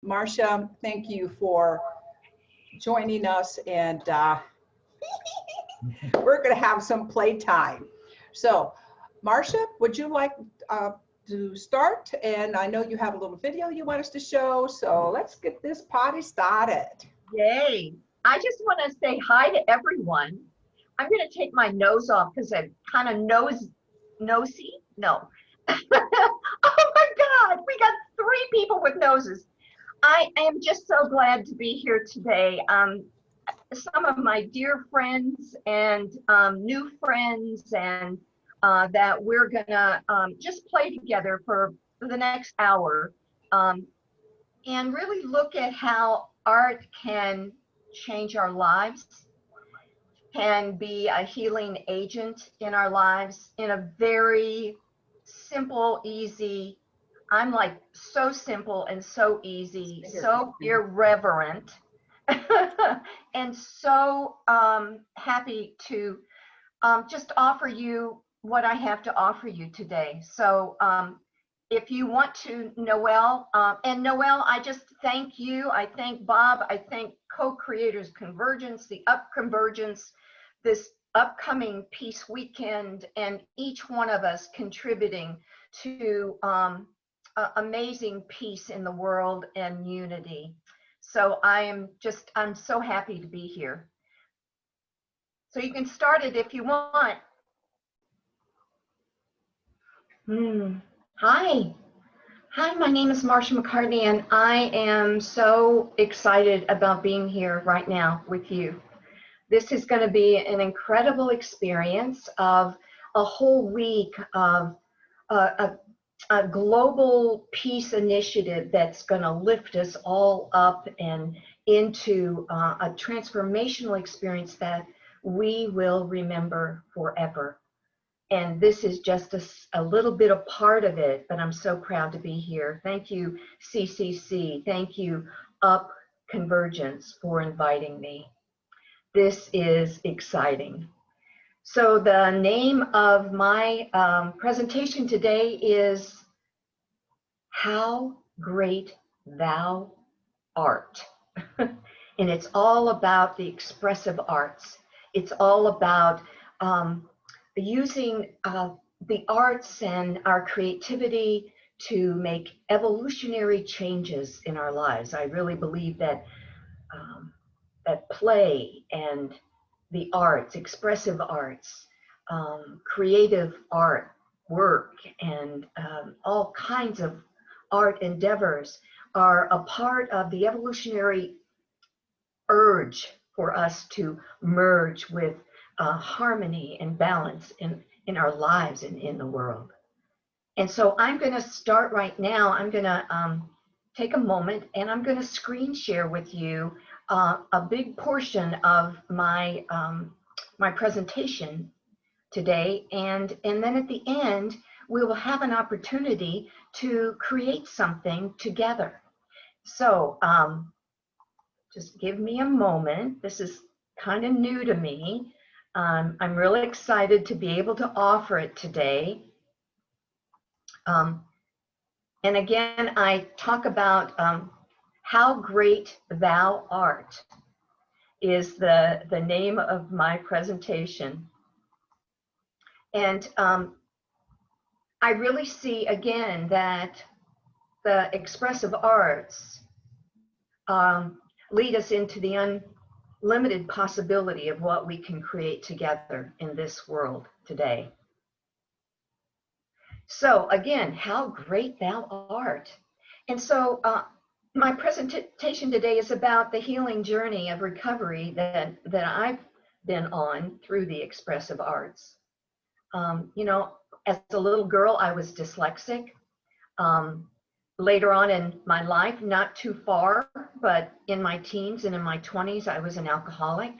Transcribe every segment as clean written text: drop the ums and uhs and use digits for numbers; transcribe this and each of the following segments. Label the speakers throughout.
Speaker 1: Marcia, thank you for joining us, and we're going to have some playtime. So, Marcia, would you like to start? And I know you have a little video you want us to show, so let's get this party started.
Speaker 2: Yay. I just want to say hi to everyone. I'm going to take my nose off because I'm kind of nosy. No. Oh my God, we got 3 people with noses. I am just so glad to be here today. Some of my dear friends and new friends, and that we're gonna just play together for the next hour, and really look at how art can change our lives, can be a healing agent in our lives in a very simple, easy, I'm like so simple and so easy, so irreverent, and so happy to just offer you what I have to offer you today. So if you want to, Noelle, and Noelle, I just thank you. I thank Bob. I thank co-creators Convergence, the Up Convergence, this upcoming Peace Weekend, and each one of us contributing to amazing peace in the world and unity. So I'm so happy to be here. So you can start it if you want. Hi. Hi, my name is Marcia McCartney, and I am so excited about being here right now with you. This is going to be an incredible experience of a whole week of a global peace initiative that's going to lift us all up and into a transformational experience that we will remember forever. And this is just a little bit of part of it, but I'm so proud to be here. Thank you, CCC. Thank you, Up Convergence, for inviting me. This is exciting. So the name of my presentation today is How Great Thou Art. And it's all about the expressive arts. It's all about using the arts and our creativity to make evolutionary changes in our lives. I really believe that that play and the arts, expressive arts, creative art, work, and all kinds of art endeavors are a part of the evolutionary urge for us to merge with harmony and balance in our lives and in the world. And so I'm going to start right now. I'm going to take a moment and I'm going to screen share with you a big portion of my my presentation today, and then at the end we will have an opportunity to create something together. So just give me a moment. This is kind of new to me. I'm really excited to be able to offer it today. And again, I talk about How Great Thou Art is the name of my presentation. And I really see again that the expressive arts lead us into the unlimited possibility of what we can create together in this world today. So again, how great thou art. And so my presentation today is about the healing journey of recovery that I've been on through the expressive arts. You know, as a little girl, I was dyslexic. Later on in my life, not too far, but in my teens and in my 20s, I was an alcoholic.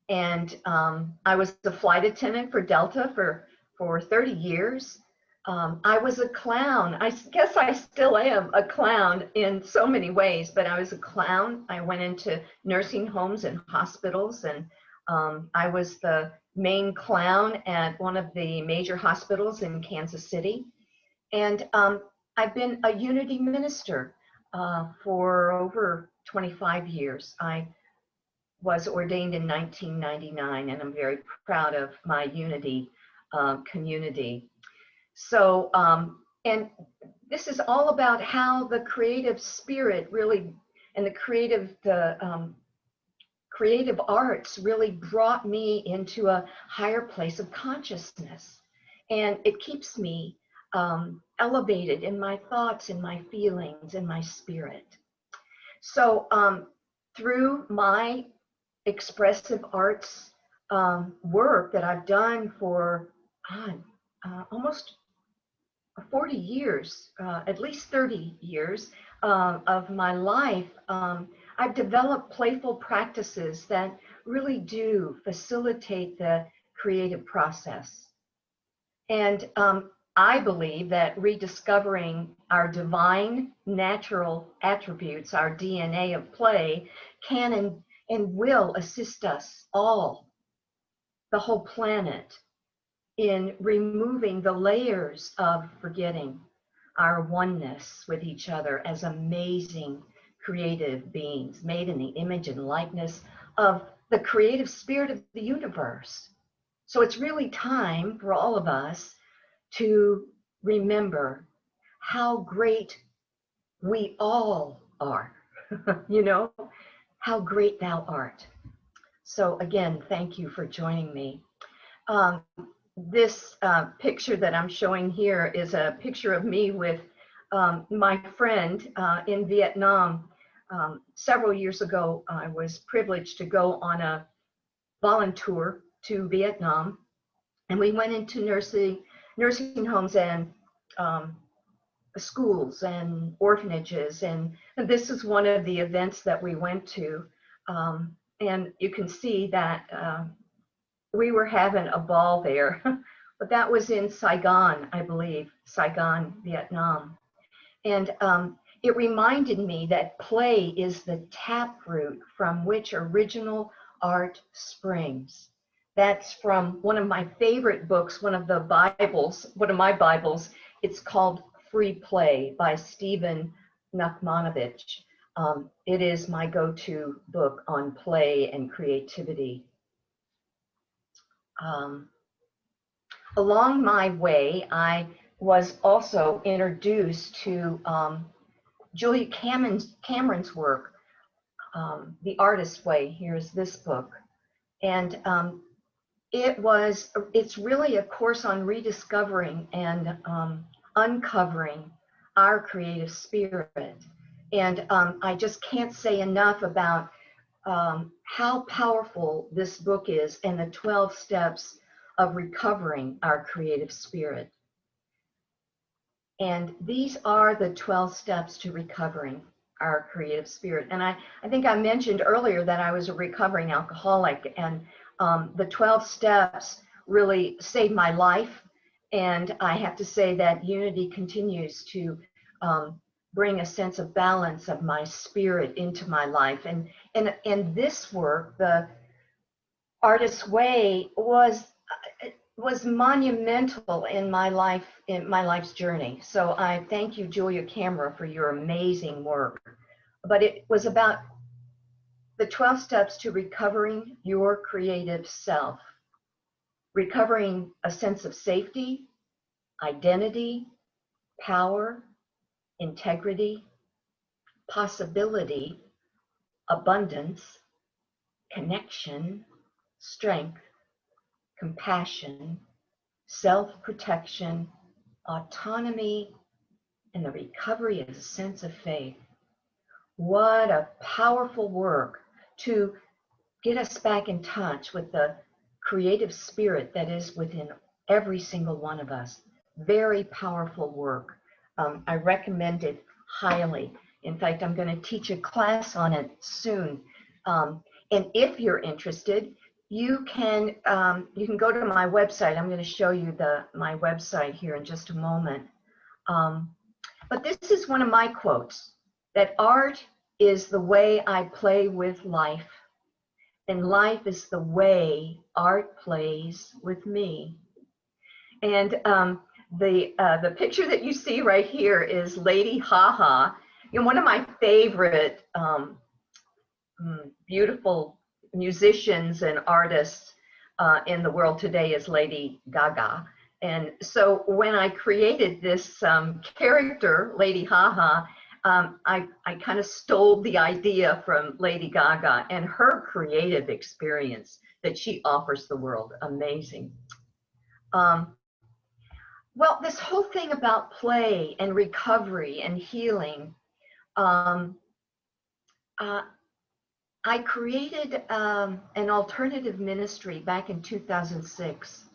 Speaker 2: And I was the flight attendant for Delta for 30 years. I was a clown. I guess I still am a clown in so many ways, but I was a clown. I went into nursing homes and hospitals, and I was the main clown at one of the major hospitals in Kansas City. And I've been a unity minister for over 25 years. I was ordained in 1999, and I'm very proud of my Unity community. So, and this is all about how the creative spirit really, and the creative arts really brought me into a higher place of consciousness. And it keeps me elevated in my thoughts, in my feelings, in my spirit. So through my expressive arts work that I've done for almost 40 years, at least 30 years of my life, I've developed playful practices that really do facilitate the creative process. And I believe that rediscovering our divine natural attributes, our DNA of play, can and will assist us all, the whole planet, in removing the layers of forgetting our oneness with each other as amazing creative beings made in the image and likeness of the creative spirit of the universe. So it's really time for all of us to remember how great we all are, you know, how great thou art. So again, thank you for joining me. This picture that I'm showing here is a picture of me with my friend in Vietnam. Several years ago, I was privileged to go on a volunteer to Vietnam, and we went into nursing homes and schools and orphanages, and this is one of the events that we went to, and you can see that we were having a ball there, but that was in Saigon, I believe, Saigon, Vietnam. And it reminded me that play is the taproot from which original art springs. That's from one of my favorite books, one of my Bibles. It's called Free Play by Stephen Nachmanovich. It is my go-to book on play and creativity. Along my way, I was also introduced to Julia Cameron's work, The Artist's Way. Here's this book. And it's really a course on rediscovering and uncovering our creative spirit. And I just can't say enough about how powerful this book is and the 12 steps of recovering our creative spirit. And these are the 12 steps to recovering our creative spirit. And I think I mentioned earlier that I was a recovering alcoholic, and the 12 steps really saved my life. And I have to say that Unity continues to bring a sense of balance of my spirit into my life. And this work, the Artist's Way, was monumental in my life's journey. So I thank you, Julia Cameron, for your amazing work. But it was about the 12 steps to recovering your creative self, recovering a sense of safety, identity, power, integrity, possibility, abundance, connection, strength, compassion, self-protection, autonomy, and the recovery of a sense of faith. What a powerful work to get us back in touch with the creative spirit that is within every single one of us. Very powerful work. I recommend it highly. In fact, I'm going to teach a class on it soon. And if you're interested, you can go to my website. I'm going to show you my website here in just a moment. But this is one of my quotes, that art is the way I play with life, and life is the way art plays with me. And the picture that you see right here is Lady Haha, You know, one of my favorite beautiful musicians and artists in the world today is Lady Gaga. And so when I created this character, Lady Haha, I kind of stole the idea from Lady Gaga and her creative experience that she offers the world. Amazing. Well, this whole thing about play and recovery and healing, I created an alternative ministry back in 2006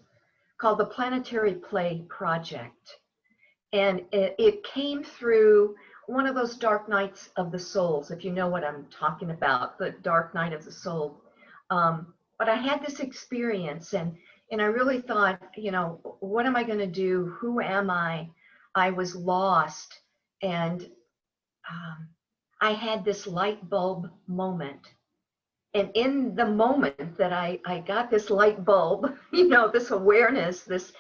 Speaker 2: called the Planetary Play Project. And it came through one of those dark nights of the souls, if you know what I'm talking about, the dark night of the soul. But I had this experience, and I really thought, you know, what am I going to do? Who am I? I was lost. And I had this light bulb moment. And in the moment that I got this light bulb, you know, this awareness, this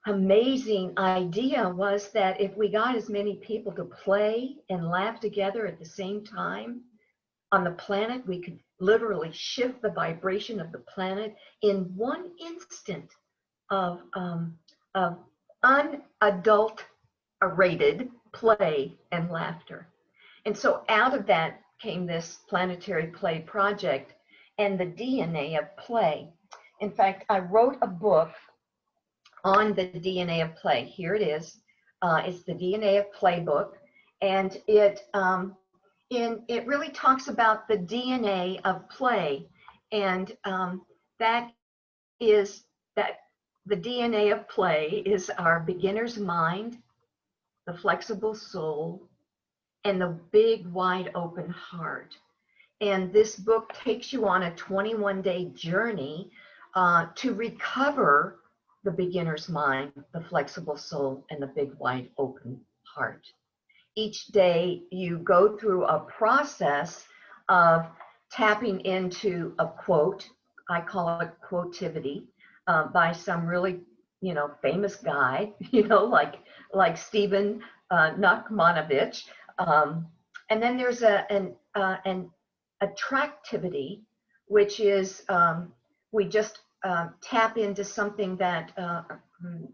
Speaker 2: amazing idea was that if we got as many people to play and laugh together at the same time on the planet, we could literally shift the vibration of the planet in one instant of unadulterated play and laughter. And so out of that came this Planetary Play Project and the DNA of play. In fact, I wrote a book on the DNA of play. Here it is. It's the DNA of Play book, and it really talks about the DNA of play, and that is that the DNA of play is our beginner's mind, the flexible soul, and the big wide open heart. And this book takes you on a 21-day journey to recover the beginner's mind, the flexible soul, and the big wide open heart. Each day you go through a process of tapping into a quote, I call it quotivity, by some really, you know, famous guy, you know, like Stephen Nachmanovich. And then there's an attractivity, which is we just tap into something that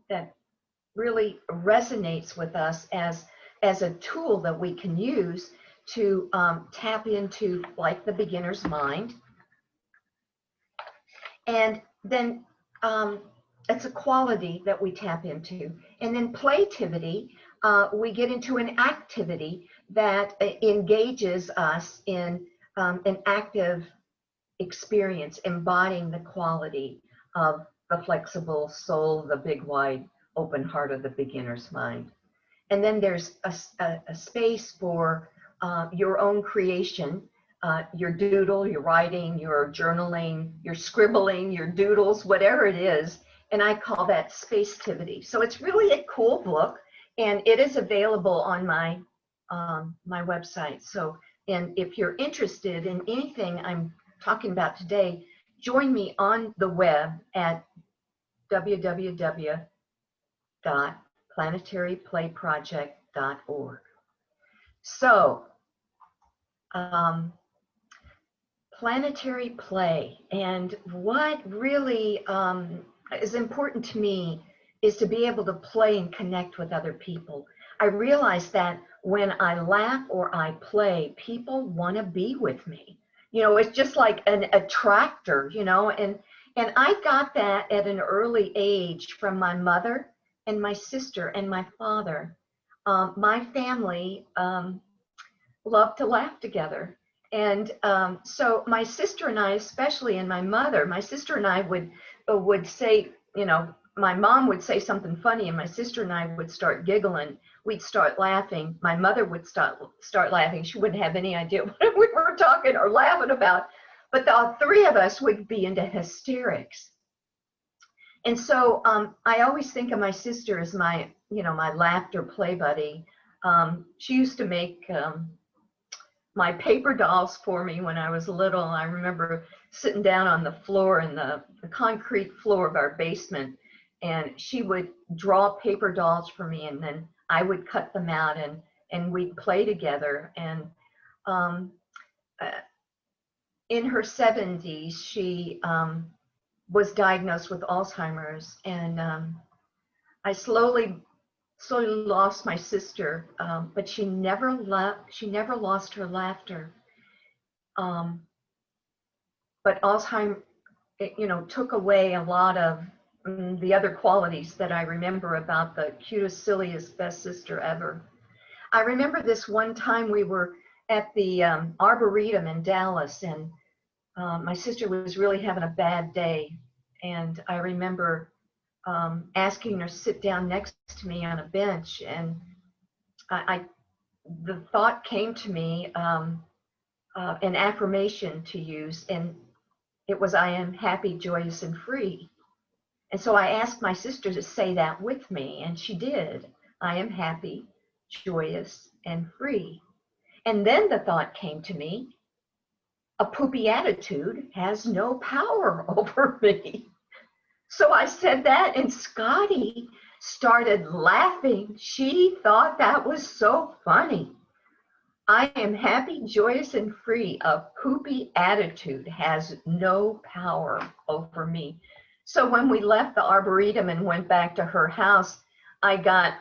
Speaker 2: that really resonates with us as a tool that we can use to tap into, like, the beginner's mind. And then it's a quality that we tap into. And then playtivity, we get into an activity that engages us in an active experience, embodying the quality of the flexible soul, the big wide open heart of the beginner's mind. And then there's a space for your own creation, your doodle, your writing, your journaling, your scribbling, your doodles, whatever it is. And I call that spacetivity. So it's really a cool book, and it is available on my my website. So, and if you're interested in anything I'm talking about today, join me on the web at www.planetaryplayproject.org. So, planetary play, and what really is important to me is to be able to play and connect with other people. I realize that when I laugh or I play, people want to be with me. You know, it's just like an attractor, you know, and I got that at an early age from my mother and my sister and my father. My family loved to laugh together. And so my sister and I, especially, and my sister and I would say, you know, my mom would say something funny and my sister and I would start giggling. We'd start laughing. My mother would start laughing. She wouldn't have any idea what we were talking or laughing about. But the three of us would be into hysterics. And so I always think of my sister as my, you know, my laughter play buddy. She used to make my paper dolls for me when I was little. I remember sitting down on the floor in the concrete floor of our basement, and she would draw paper dolls for me, and then I would cut them out and we'd play together. And um, in her 70s, she was diagnosed with Alzheimer's, and I slowly lost my sister, but she never lost her laughter. But Alzheimer's, took away a lot of the other qualities that I remember about the cutest, silliest, best sister ever. I remember this one time we were at the Arboretum in Dallas, and my sister was really having a bad day. And I remember asking her to sit down next to me on a bench, and the thought came to me, an affirmation to use, and it was, I am happy, joyous, and free. And so I asked my sister to say that with me, and she did. I am happy, joyous, and free. And then the thought came to me, a poopy attitude has no power over me. So I said that, and Scotty started laughing. She thought that was so funny. I am happy, joyous, and free. A poopy attitude has no power over me. So when we left the Arboretum and went back to her house, I got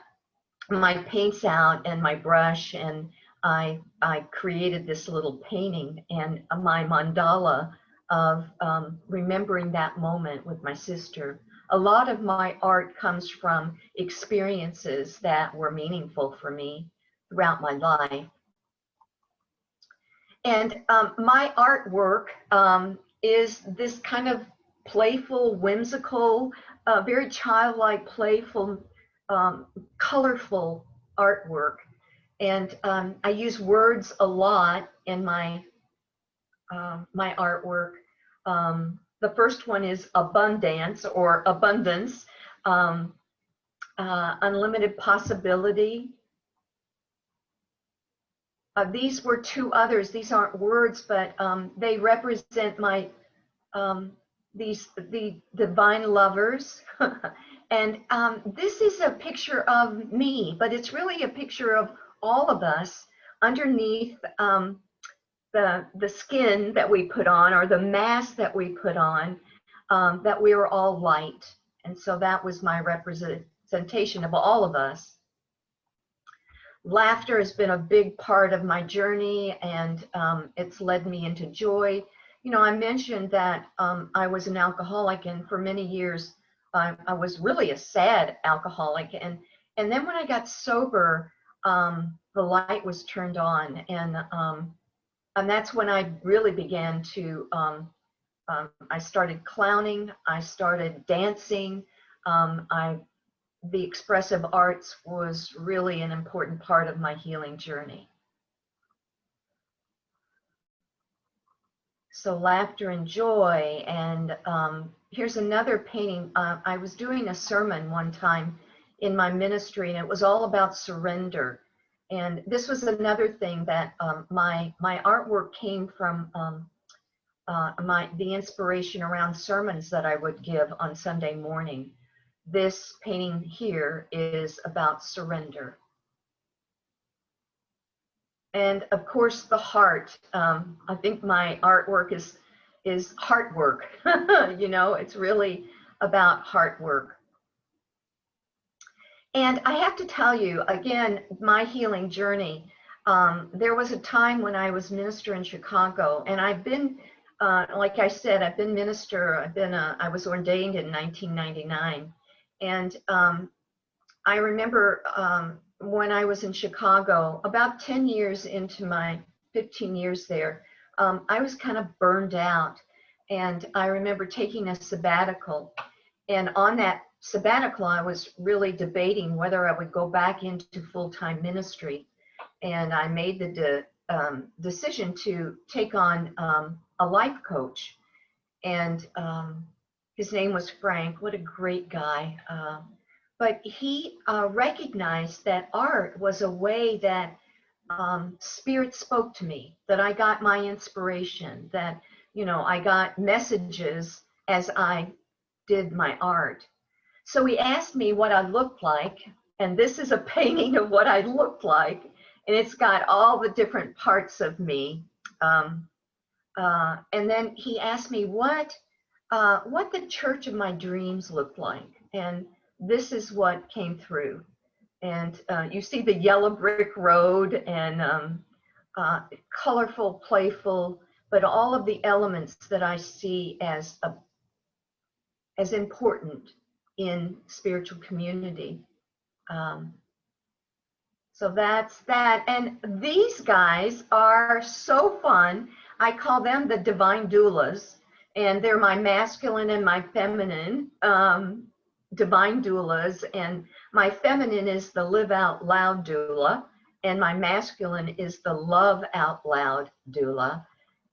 Speaker 2: my paints out and my brush, and I created this little painting and my mandala of remembering that moment with my sister. A lot of my art comes from experiences that were meaningful for me throughout my life. And my artwork is this kind of playful, whimsical, very childlike, playful, colorful artwork. And I use words a lot in my my artwork. The first one is abundance or abundance, unlimited possibility. These were two others. These aren't words, but they represent my the divine lovers. And this is a picture of me, but it's really a picture of all of us underneath the skin that we put on, or the mask that we put on, that we are all light. And so that was my representation of all of us. Laughter has been a big part of my journey, and it's led me into joy. You know, I mentioned that I was an alcoholic, and for many years I was really a sad alcoholic. And then when I got sober, the light was turned on, and that's when I really began to, I started clowning, I started dancing, the expressive arts was really an important part of my healing journey. So laughter and joy. And here's another painting. I was doing a sermon one time in my ministry, and it was all about surrender. And this was another thing that my artwork came from the inspiration around sermons that I would give on Sunday morning. This painting here is about surrender. And of course, the heart. I think my artwork is heart work. You know, it's really about heart work. And I have to tell you, again, my healing journey, there was a time when I was minister in Chicago, and I've been, like I said, I've been minister, I was ordained in 1999. And I remember when I was in Chicago, about 10 years into my 15 years there, I was kind of burned out. And I remember taking a sabbatical. And on that sabbatical, I was really debating whether I would go back into full-time ministry. And I made the decision to take on a life coach. And his name was Frank. What a great guy. But he recognized that art was a way that spirit spoke to me, that I got my inspiration, that, you know, I got messages as I did my art. So he asked me what I looked like, and this is a painting of what I looked like. and it's got all the different parts of me. And then he asked me what the church of my dreams looked like, and this is what came through. And you see the yellow brick road and colorful, playful, but all of the elements that I see as important in spiritual community. So that's that. And these guys are so fun. I call them the divine doulas, and they're my masculine and my feminine divine doulas. And my feminine is the live out loud doula, and my masculine is the love out loud doula.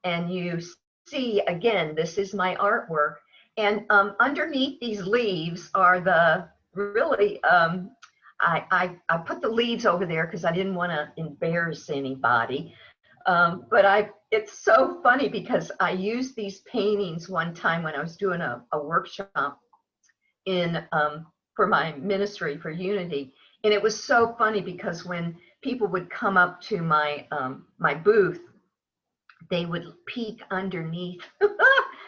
Speaker 2: And you see, again, this is my artwork. And underneath these leaves are the really, I put the leaves over there because I didn't want to embarrass anybody. But it's so funny because I used these paintings one time when I was doing a workshop for my ministry for Unity. And it was so funny because when people would come up to my my booth, they would peek underneath.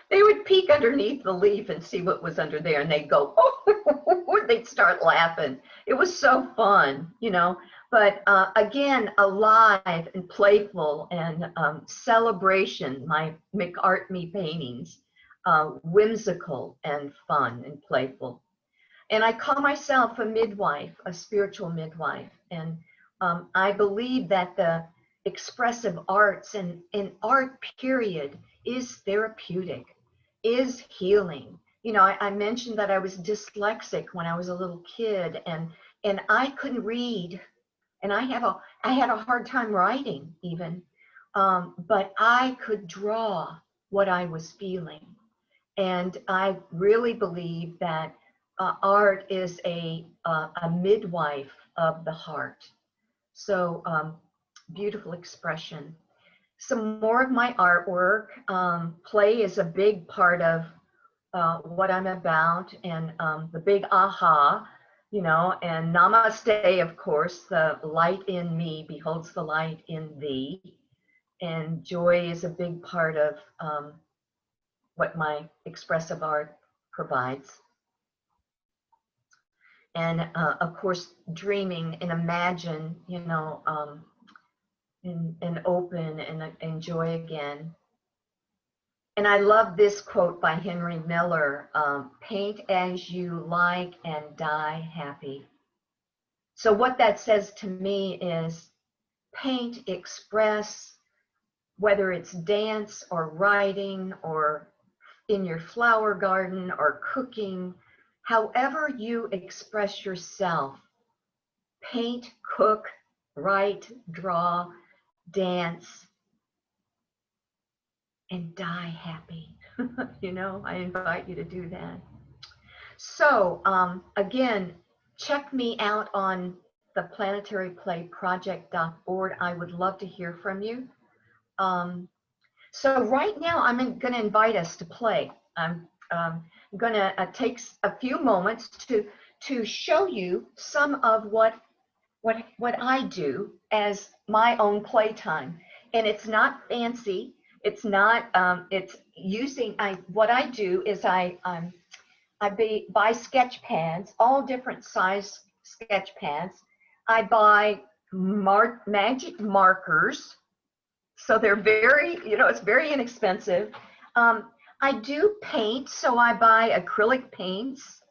Speaker 2: They would peek underneath the leaf and see what was under there, and they'd go, oh, they'd start laughing. It was so fun, you know. But again, alive and playful and celebration, my McCartney paintings, whimsical and fun and playful. And I call myself a midwife, a spiritual midwife. And I believe that the expressive arts and art period is therapeutic, is healing. You know, I mentioned that I was dyslexic when I was a little kid, and I couldn't read, and I had a hard time writing even, but I could draw what I was feeling. And I really believe that art is a midwife of the heart. So beautiful expression. Some more of my artwork. Play is a big part of what I'm about, and the big aha, you know, and namaste, of course, the light in me beholds the light in thee. And joy is a big part of what my expressive art provides. And of course, dreaming and imagine, you know, and open and enjoy again. And I love this quote by Henry Miller, paint as you like and die happy. So what that says to me is paint, express, whether it's dance or writing or in your flower garden or cooking, however you express yourself, paint, cook, write, draw, dance, and die happy. You know, I invite you to do that. So again, check me out on the planetaryplayproject.org. I would love to hear from you. So right now I'm going to invite us to play. I'm going to take a few moments to show you some of what I do as my own playtime. And it's not fancy. It's not, it's using, what I do is I buy sketch pads, all different size sketch pads. I buy magic markers. So they're very, you know, it's very inexpensive. I do paint, so I buy acrylic paints.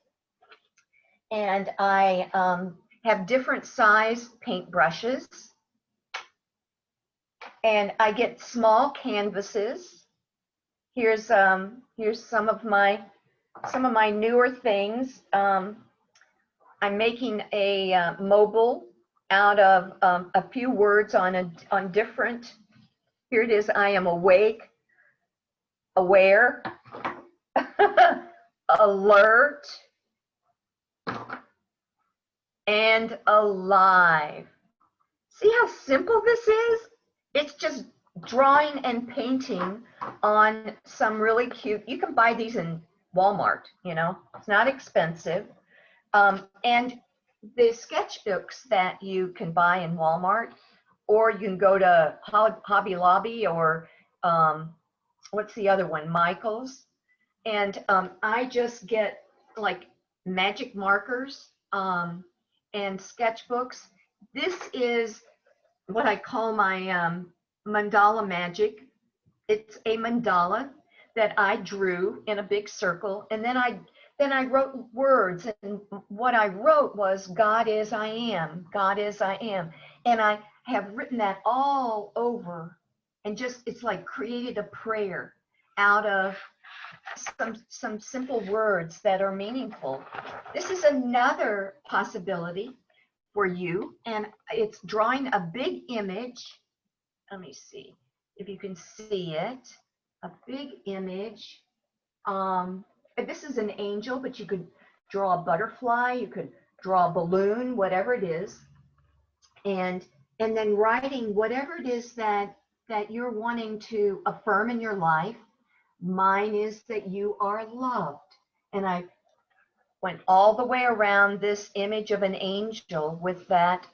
Speaker 2: And I have different size paint brushes. And I get small canvases. Here's some of my newer things. I'm making a mobile out of a few words on different. Here it is. I am awake, aware, alert, and alive. See how simple this is? It's just drawing and painting on some really cute, you can buy these in Walmart, you know, it's not expensive. And the sketchbooks that you can buy in Walmart or you can go to Hobby Lobby or what's the other one, Michael's. And I just get like magic markers and sketchbooks. This is what I call my mandala magic. It's a mandala that I drew in a big circle, and then I wrote words, and what I wrote was God is I am, God is I am. And I have written that all over, and just it's like created a prayer out of some simple words that are meaningful. This is another possibility for you, and it's drawing a big image. Let me see if you can see it. A big image. This is an angel, but you could draw a butterfly, you could draw a balloon, whatever it is, and then writing whatever it is that you're wanting to affirm in your life. Mine is that you are loved, and I went all the way around this image of an angel with that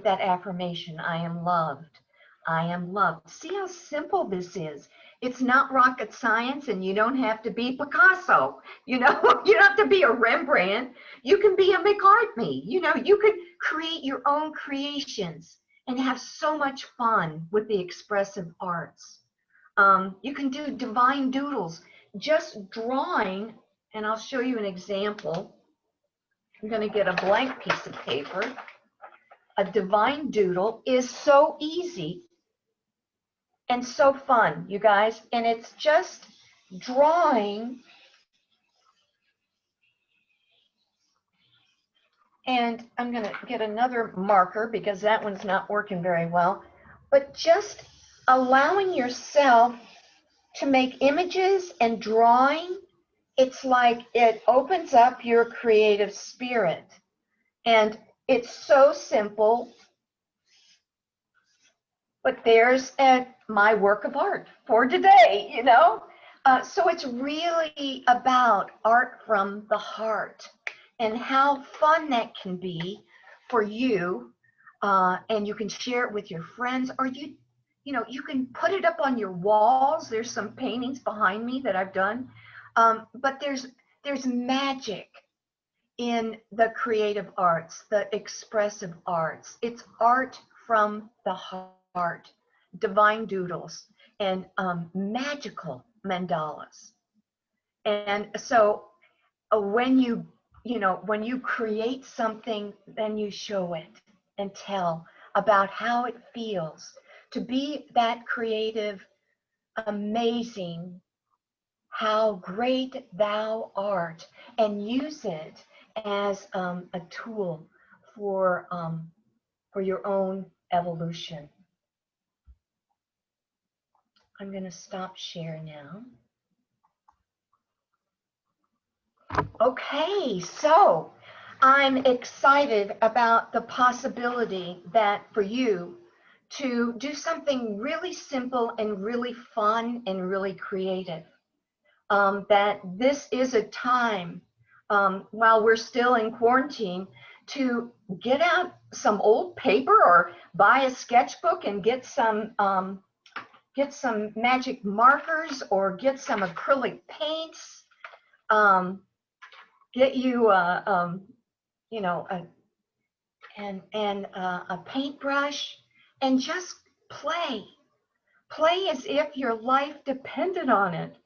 Speaker 2: affirmation. I am loved. I am loved. See how simple this is. It's not rocket science, and you don't have to be Picasso. You know, you don't have to be a Rembrandt. You can be a McCartney. You know, you could create your own creations and have so much fun with the expressive arts. You can do divine doodles, just drawing, and I'll show you an example. I'm going to get a blank piece of paper. A divine doodle is so easy and so fun, you guys, and it's just drawing, and I'm going to get another marker because that one's not working very well, but just allowing yourself to make images and drawing. It's like it opens up your creative spirit, and it's so simple. But there's my work of art for today, you know? So it's really about art from the heart and how fun that can be for you. And you can share it with your friends, or you know, you can put it up on your walls. There's some paintings behind me that I've done. But there's magic in the creative arts, the expressive arts. It's art from the heart, divine doodles, and magical mandalas. And so when you create something, then you show it and tell about how it feels to be that creative, amazing, how great thou art, and use it as a tool for your own evolution. I'm going to stop share now. Okay, so I'm excited about the possibility that for you to do something really simple and really fun and really creative. That this is a time while we're still in quarantine to get out some old paper or buy a sketchbook and get some magic markers or get some acrylic paints. Get you a paintbrush and just play as if your life depended on it,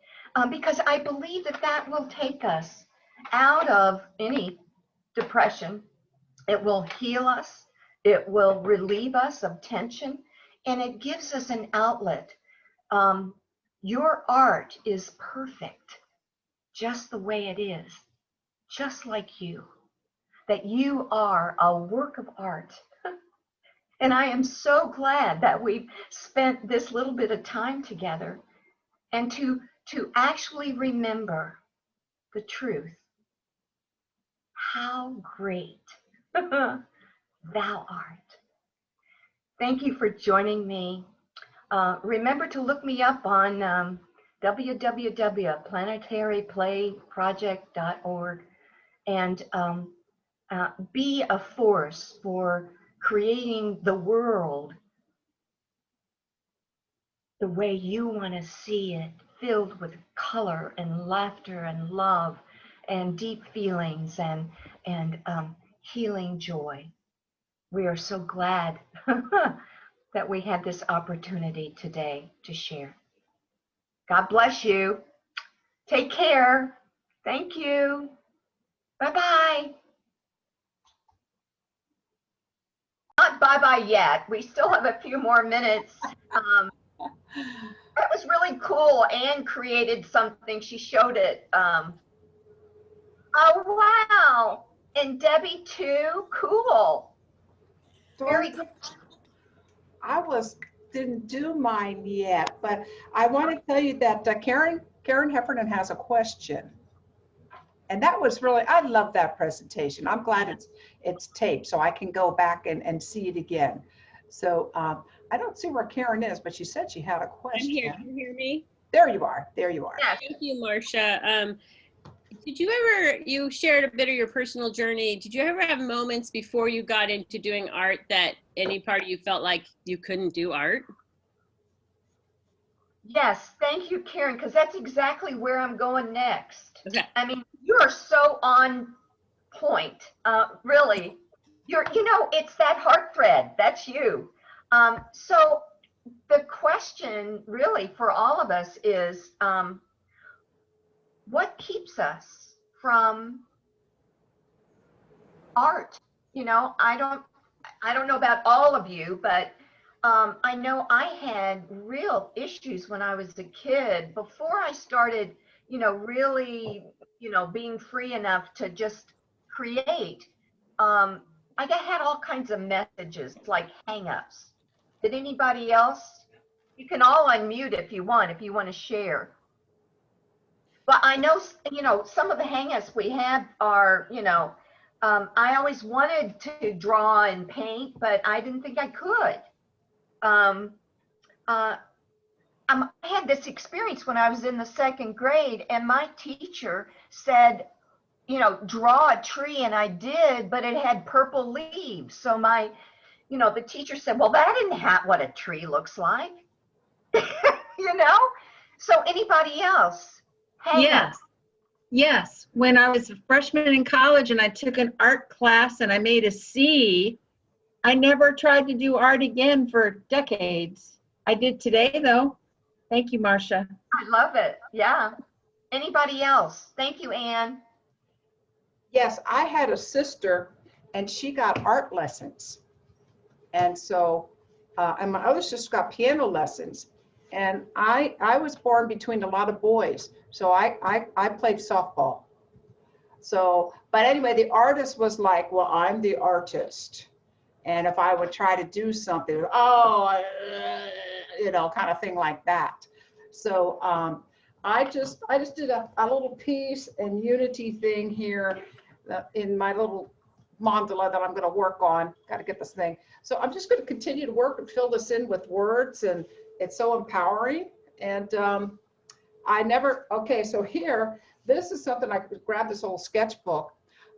Speaker 2: because I believe that will take us out of any depression. It will heal us, it will relieve us of tension, and it gives us an outlet. Your art is perfect just the way it is, just like you, that you are a work of art. And I am so glad that we've spent this little bit of time together and to actually remember the truth. How great thou art. Thank you for joining me. Remember to look me up on www.planetaryplayproject.org and be a force for creating the world the way you want to see it, filled with color and laughter and love and deep feelings and healing joy. We are so glad that we had this opportunity today to share. God bless you. Take care. Thank you. Bye-bye. Not bye-bye yet. We still have a few more minutes. That was really cool. Anne created something. She showed it. Oh, wow. And Debbie too. Cool. Very good.
Speaker 1: Didn't do mine yet, but I want to tell you that Karen Heffernan has a question. And that was really, I love that presentation. I'm glad it's taped so I can go back and see it again. So I don't see where Karen is, but she said she had a question.
Speaker 3: I'm here. Can you hear me?
Speaker 1: There you are. There you are.
Speaker 2: Yeah.
Speaker 3: Thank you, Marcia. Did you shared a bit of your personal journey. Did you ever have moments before you got into doing art that any part of you felt like you couldn't do art?
Speaker 2: Yes, thank you, Karen, because that's exactly where I'm going next.
Speaker 3: Okay.
Speaker 2: I mean, you are so on point, really. It's that heart thread, that's you. So the question really for all of us is, what keeps us from art? I don't know about all of you, but I know I had real issues when I was a kid before I started, really, being free enough to just create. I had all kinds of messages like hang-ups. Did anybody else? You can all unmute if you want to share. But I know, some of the hang-ups we have are, I always wanted to draw and paint, but I didn't think I could. I had this experience when I was in the 2nd grade, and my teacher said, draw a tree, and I did, but it had purple leaves. So the teacher said, well, that isn't what a tree looks like. So anybody else?
Speaker 4: Yes. Yes. When I was a freshman in college and I took an art class and I made a C, I never tried to do art again for decades. I did today, though. Thank you, Marcia.
Speaker 2: I love it. Yeah. Anybody else? Thank you, Anne.
Speaker 1: Yes, I had a sister and she got art lessons. And so, and my other sister got piano lessons. And I was born between a lot of boys. So I played softball. So, but anyway, the artist was like, well, I'm the artist. And if I would try to do something, kind of thing like that. So I just did a little piece and unity thing here in my little mandala that I'm going to work on. Got to get this thing. So I'm just going to continue to work and fill this in with words, and it's so empowering. And so here, this is something I could grab this old sketchbook.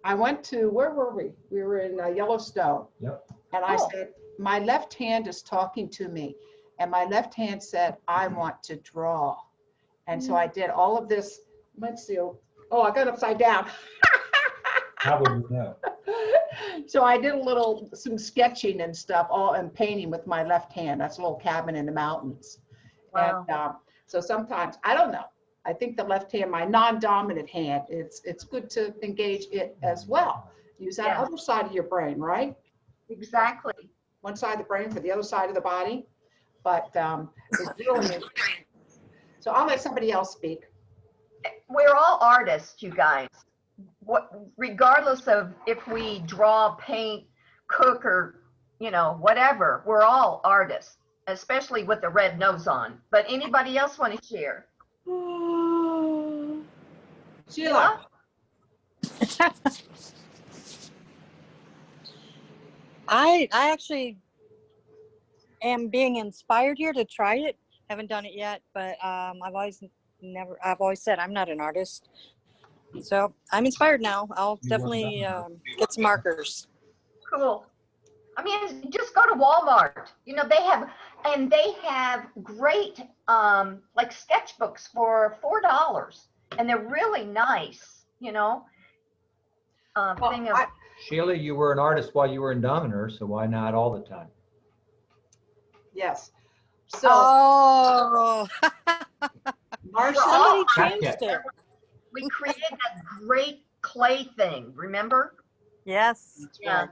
Speaker 1: I went to, where were we? We were in Yellowstone.
Speaker 5: Yep.
Speaker 1: And I said, my left hand is talking to me. And my left hand said, I want to draw. And so I did all of this. Let's see. Oh, I got upside down.
Speaker 5: How would you know?
Speaker 1: So I did some sketching and stuff, and painting with my left hand. That's a little cabin in the mountains.
Speaker 2: Wow.
Speaker 1: And so sometimes, I don't know. I think the left hand, my non-dominant hand, it's good to engage it as well. Use that other side of your brain, right?
Speaker 2: Exactly.
Speaker 1: One side of the brain for the other side of the body. But it's really, so I'll let somebody else speak.
Speaker 2: We're all artists, you guys. Regardless of if we draw, paint, cook, or whatever, we're all artists, especially with the red nose on. But anybody else want to share?
Speaker 1: Sheila.
Speaker 6: I actually am being inspired here to try it. Haven't done it yet, but I've always said I'm not an artist. So I'm inspired now. I'll definitely get some markers.
Speaker 2: Cool. I mean, just go to Walmart. You know, they have great like sketchbooks for $4, and they're really nice. You know,
Speaker 1: Well,
Speaker 2: thing of
Speaker 5: Sheila, you were an artist while you were in Dominer, so why not all the time?
Speaker 1: yes. So
Speaker 6: Oh,
Speaker 1: Marcia,
Speaker 6: somebody
Speaker 5: Gotcha.
Speaker 6: changed it.
Speaker 2: we created that great clay thing. Remember?
Speaker 6: Yes.
Speaker 2: Yeah.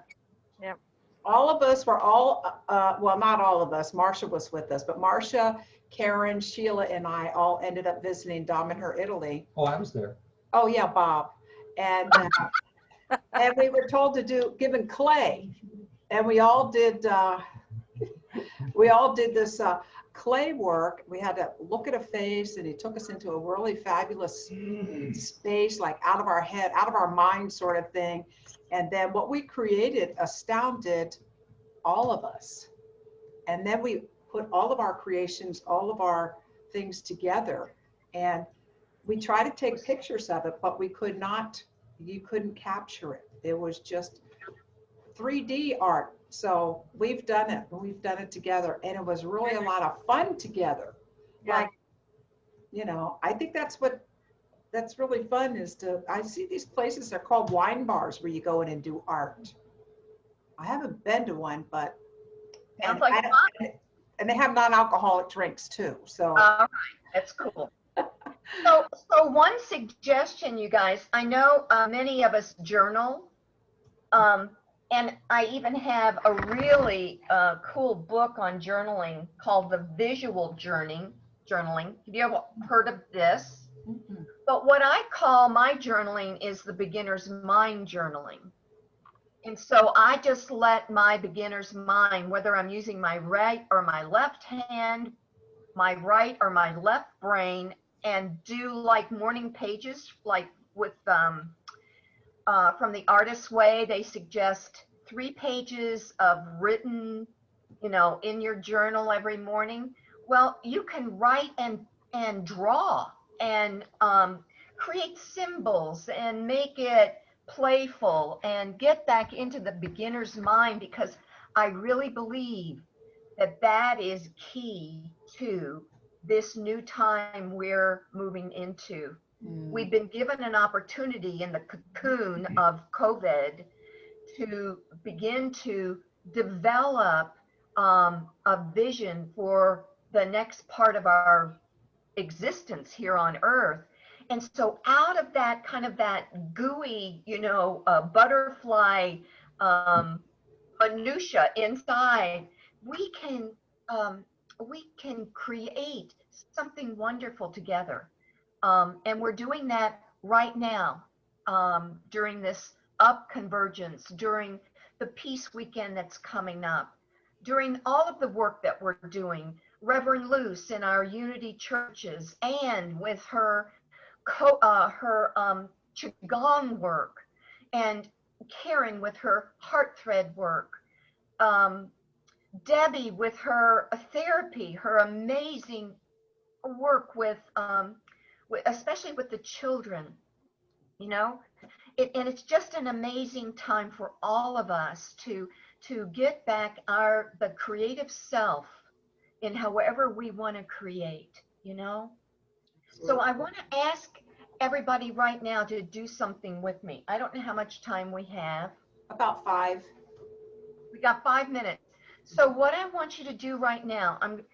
Speaker 1: all of us were well, not all of us. Marcia was with us, but Marcia, Karen, Sheila, and I all ended up visiting Dominer, Italy.
Speaker 5: Oh, I was there.
Speaker 1: Oh yeah, Bob, and and we were told to given clay, and we all did this clay work. We had to look at a face, and he took us into a really fabulous space, like out of our head, out of our mind sort of thing. And then what we created astounded all of us. And then we put all of our creations, all of our things together. And we tried to take pictures of it, but we could not, you couldn't capture it. It was just 3D art. So we've done it together, and it was really a lot of fun together.
Speaker 2: Yeah.
Speaker 1: Like, you know, I think that's really fun I see these places, they're called wine bars, where you go in and do art. I haven't been to one, but,
Speaker 2: Sounds like fun.
Speaker 1: and they have non-alcoholic drinks too. So,
Speaker 2: All right, that's cool. So one suggestion, you guys, I know many of us journal, and I even have a really cool book on journaling called The Visual Journaling. Have you ever heard of this?
Speaker 1: mhm.
Speaker 2: But what I call my journaling is the beginner's mind journaling. And so I just let my beginner's mind, whether I'm using my right or my left hand, my right or my left brain, and do like morning pages, like with from the Artist's Way, they suggest 3 pages of written, you know, in your journal every morning. Well, you can write and draw and create symbols and make it playful and get back into the beginner's mind, because I really believe that that is key to this new time we're moving into. We've been given an opportunity in the cocoon of COVID to begin to develop a vision for the next part of our existence here on Earth. And so out of that kind of that gooey, you know, butterfly minutia inside, we can create something wonderful together. And we're doing that right now during this up convergence, during the peace weekend that's coming up, during all of the work that we're doing. Reverend Luce in our Unity churches, and with her Qigong work, and Karen with her heart thread work, Debbie with her therapy, her amazing work with especially with the children, you know, and it's just an amazing time for all of us to get back the creative self in however we want to create, you know. So I want to ask everybody right now to do something with me. I don't know how much time we have.
Speaker 1: About 5.
Speaker 2: We got 5 minutes. So what I want you to do right now, I'm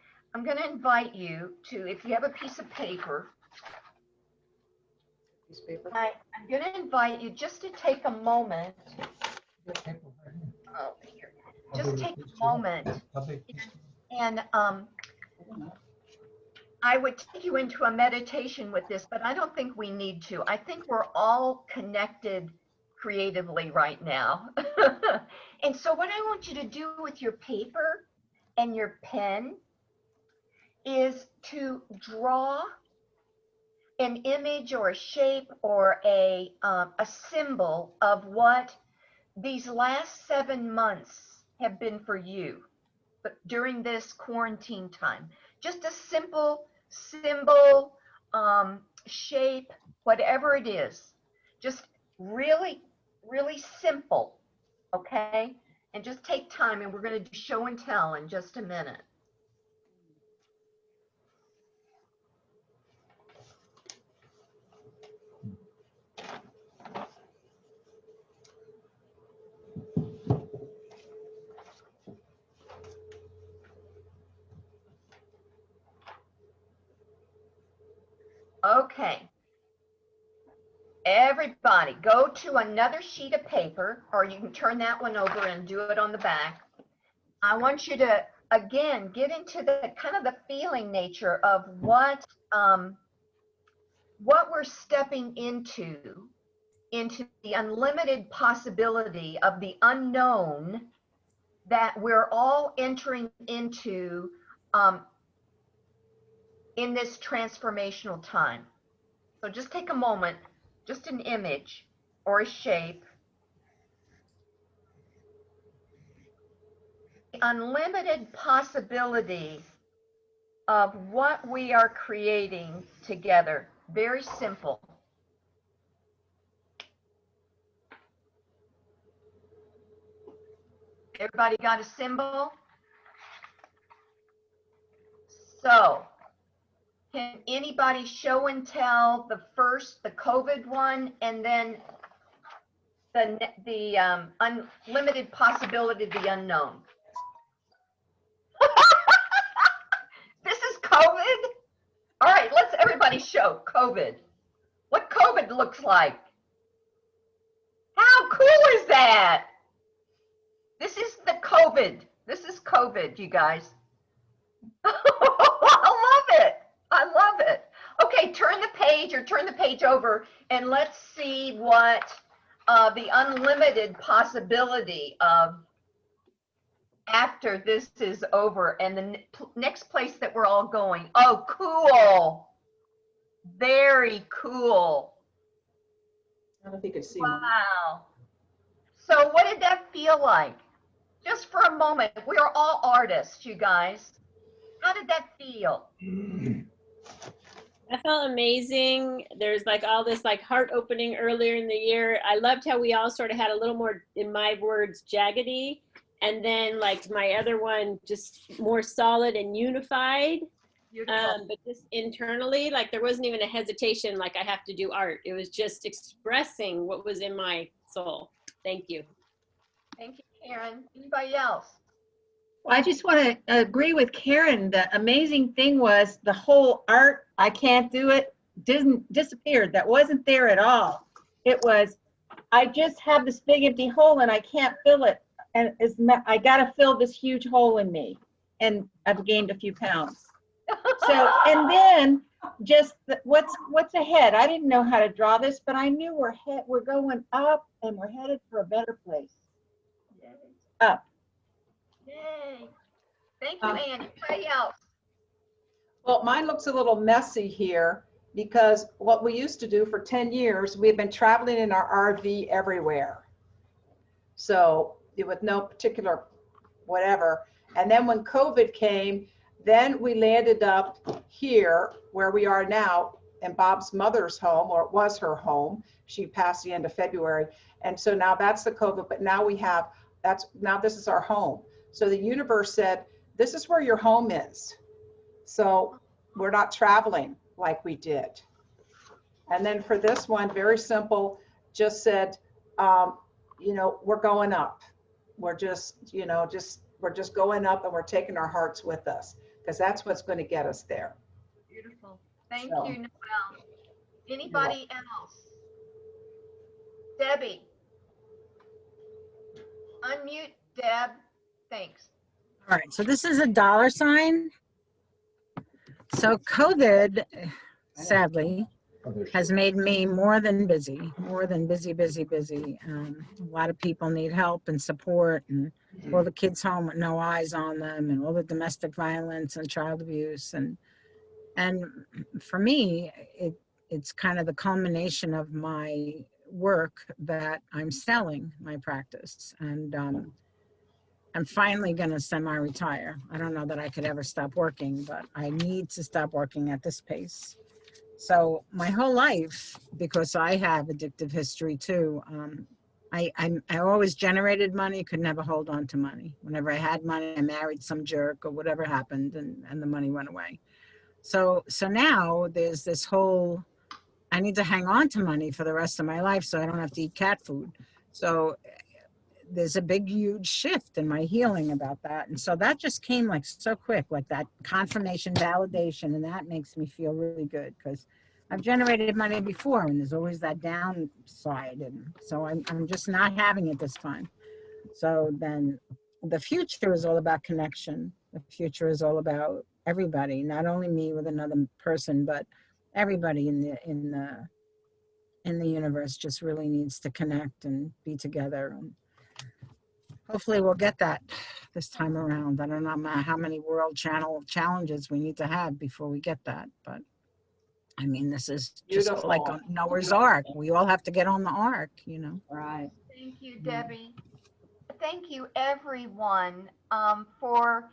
Speaker 2: going to invite you to, if you have a piece of paper,
Speaker 1: Piece of paper.
Speaker 2: I'm going to invite you just to take a moment. Oh, here. Just take a moment, and I would take you into a meditation with this, but I don't think we need to. I think we're all connected creatively right now. And so what I want you to do with your paper and your pen is to draw an image or a shape or a symbol of what these last 7 months have been for you, but during this quarantine time. Just a simple symbol, shape, whatever it is, just really, really simple, okay? And just take time, and we're going to do show and tell in just a minute. Okay. Everybody, go to another sheet of paper, or you can turn that one over and do it on the back. I want you to, again, get into the kind of the feeling nature of what we're stepping into the unlimited possibility of the unknown that we're all entering into in this transformational time. So just take a moment, just an image or a shape. The unlimited possibility of what we are creating together. Very simple. Everybody got a symbol? So, can anybody show and tell the first, the COVID one, and then the unlimited possibility of the unknown? This is COVID? All right, let's everybody show COVID. What COVID looks like. How cool is that? This is the COVID. This is COVID, you guys. I love it. I love it. Okay, turn the page or turn the page over and let's see what the unlimited possibility of after this is over and the next place that we're all going. Oh, cool. Very cool.
Speaker 1: I don't know if you could see.
Speaker 2: Wow. So what did that feel like? Just for a moment, we're all artists, you guys. How did that feel?
Speaker 3: That felt amazing. There's like all this like heart opening earlier in the year. I loved how we all sort of had a little more, in my words, jaggedy. And then like my other one, just more solid and unified. But just internally, like there wasn't even a hesitation like I have to do art. It was just expressing what was in my soul. Thank you.
Speaker 2: Thank you, Karen. Anybody else?
Speaker 4: Well, I just want to agree with Karen. The amazing thing was the whole art, I can't do it, disappeared. That wasn't there at all. It was, I just have this big empty hole and I can't fill it. And I got to fill this huge hole in me. And I've gained a few pounds. So, and then just what's ahead. I didn't know how to draw this, but I knew we're going up and we're headed for a better place. Up.
Speaker 2: Yay. Thank you, Ann. Anybody else?
Speaker 1: Well, mine looks a little messy here because what we used to do for 10 years, we've been traveling in our RV everywhere. So with no particular whatever. And then when COVID came, then we landed up here where we are now in Bob's mother's home, or it was her home. She passed the end of February. And so now that's the COVID, but now we have, now this is our home. So the universe said, this is where your home is. So we're not traveling like we did. And then for this one, very simple, just said, you know, we're going up. We're just, you know, we're just going up and we're taking our hearts with us because that's what's going to get us there.
Speaker 2: Beautiful. Thank you, Noelle. Anybody else? Debbie. Unmute, Deb. Thanks.
Speaker 7: All right, so this is a dollar sign. So COVID, sadly, has made me more than busy. A lot of people need help and support, and all the kids home with no eyes on them, and all the domestic violence and child abuse. And for me, it's kind of the culmination of my work that I'm selling my practice. And I'm finally going to semi-retire. I don't know that I could ever stop working, but I need to stop working at this pace. So my whole life, because I have addictive history too, I always generated money, could never hold on to money. Whenever I had money, I married some jerk or whatever happened, and the money went away. So now there's this whole, I need to hang on to money for the rest of my life so I don't have to eat cat food. So there's a big, huge shift in my healing about that. And so that just came like so quick, like that confirmation, validation, and that makes me feel really good because I've generated money before and there's always that downside. And so I'm just not having it this time. So then the future is all about connection. The future is all about everybody, not only me with another person, but everybody in the universe just really needs to connect and be together. And hopefully we'll get that this time around. I don't know how many world challenges we need to have before we get that, but I mean, this is just like
Speaker 1: Beautiful.
Speaker 7: a Noah's Ark. We all have to get on the ark, you know.
Speaker 1: Right.
Speaker 2: Thank you, Debbie. Thank you, everyone, for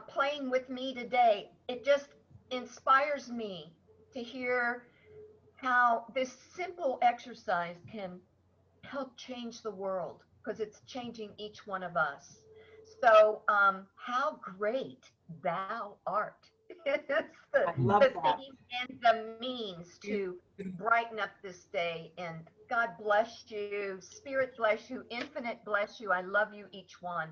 Speaker 2: playing with me today. It just inspires me to hear how this simple exercise can help change the world because it's changing each one of us. So, how great thou art. It's
Speaker 1: I love
Speaker 2: the
Speaker 1: that.
Speaker 2: theme and the means to brighten up this day. And God bless you, Spirit bless you, Infinite bless you. I love you, each one.